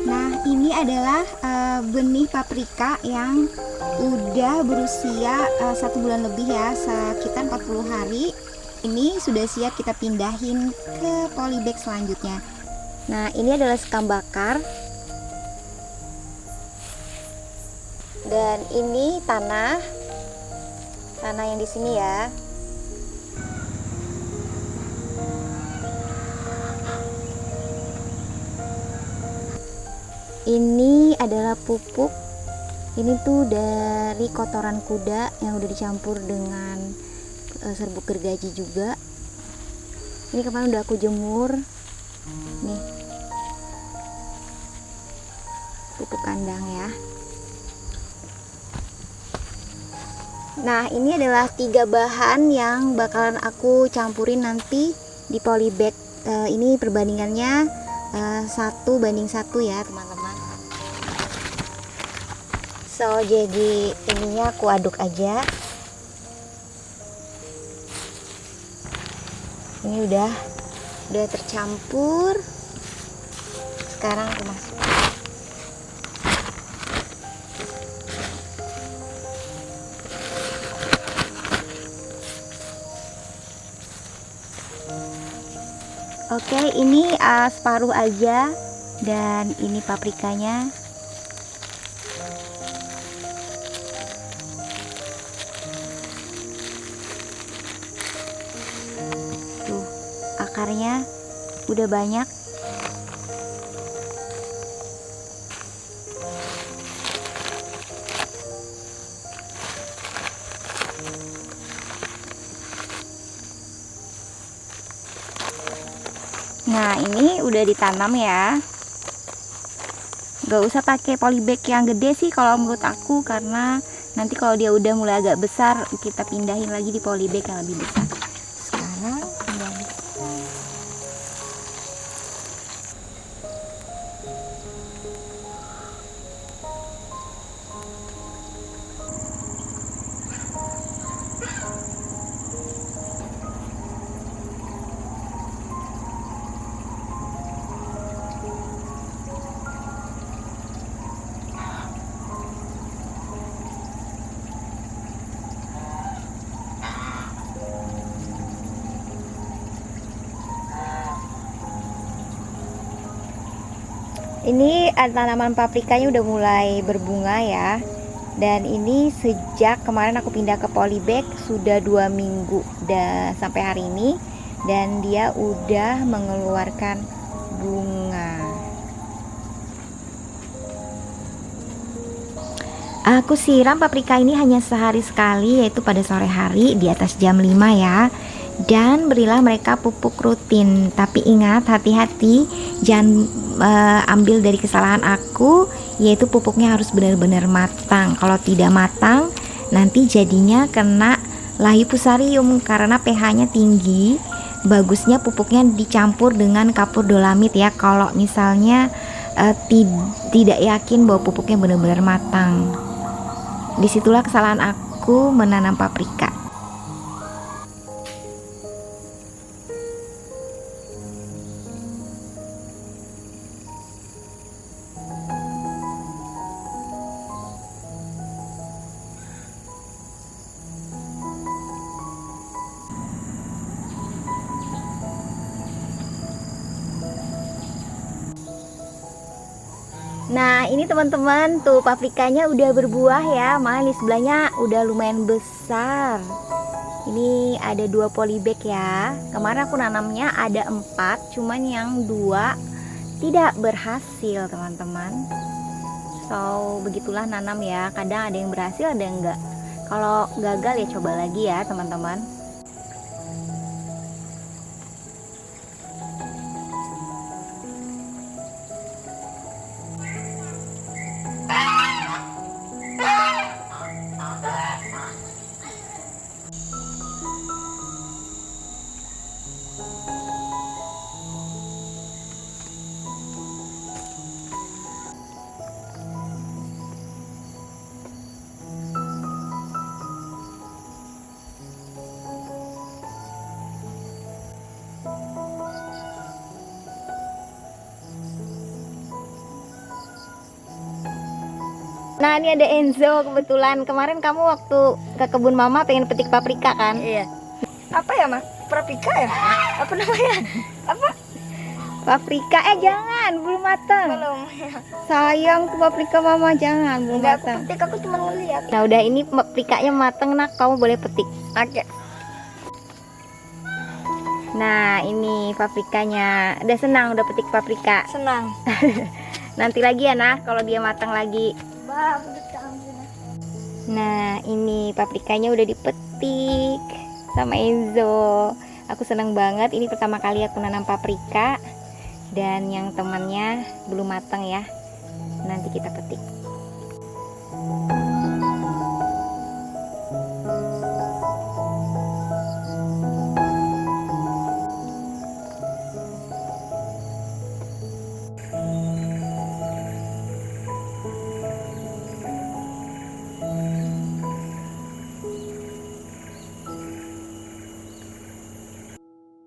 Nah, ini adalah benih paprika yang udah berusia 1 bulan lebih ya, sekitar 40 hari. Ini sudah siap kita pindahin ke polybag selanjutnya. Nah, ini adalah sekam bakar. Dan ini tanah yang di sini ya. Ini adalah pupuk. Ini tuh dari kotoran kuda yang udah dicampur dengan serbuk gergaji juga. Ini kemarin udah aku jemur. Nih, pupuk kandang ya. Nah, ini adalah 3 bahan yang bakalan aku campurin nanti di polybag. Ini perbandingannya 1:1 ya teman-teman. So, jadi ininya aku aduk aja. Ini udah tercampur. Sekarang aku masuk. Oke, ini separuh aja, dan ini paprikanya. Tuh, akarnya udah banyak. Nah, ini udah ditanam ya. Gak usah pakai polybag yang gede sih kalau menurut aku, karena nanti kalau dia udah mulai agak besar kita pindahin lagi di polybag yang lebih besar. Sekarang pindahin. Ini tanaman paprikanya udah mulai berbunga ya. Dan ini sejak kemarin aku pindah ke polybag sudah 2 minggu sampai hari ini, dan dia udah mengeluarkan bunga. Aku siram paprika ini hanya sehari sekali, yaitu pada sore hari di atas jam 5 ya. Dan berilah mereka pupuk rutin. Tapi ingat, hati-hati, jangan ambil dari kesalahan aku, yaitu pupuknya harus benar-benar matang. Kalau tidak matang, nanti jadinya kena lahi fusarium karena pH-nya tinggi. Bagusnya pupuknya dicampur dengan kapur dolamit ya, kalau misalnya tidak yakin bahwa pupuknya benar-benar matang. Disitulah kesalahan aku menanam paprika. Nah, ini teman-teman, tuh paprikanya udah berbuah ya, malah di sebelahnya udah lumayan besar. Ini ada 2 polybag ya. Kemarin aku nanamnya ada 4, cuman yang 2 tidak berhasil teman-teman. So begitulah nanam ya, kadang ada yang berhasil ada yang enggak. Kalau gagal ya coba lagi ya teman-teman. Nah ini ada Enzo, kebetulan kemarin kamu waktu ke kebun mama pengen petik paprika kan? Iya. Apa ya, Ma? Paprika ya? Apa namanya? Apa? Paprika, jangan, belum matang. Belum. Sayang tuh paprika mama, jangan, belum Enggak, aku matang. petik, aku cuma ngeliat. Nah udah ini paprikanya matang nak, kamu boleh petik. Oke. Nah ini paprikanya, udah senang udah petik paprika. Senang. Nanti lagi ya nak, kalau dia matang lagi. Bah, aku dekat. Nah ini paprikanya udah dipetik sama Enzo. Aku seneng banget, ini pertama kali aku nanam paprika. Dan yang temannya belum matang ya, nanti kita petik.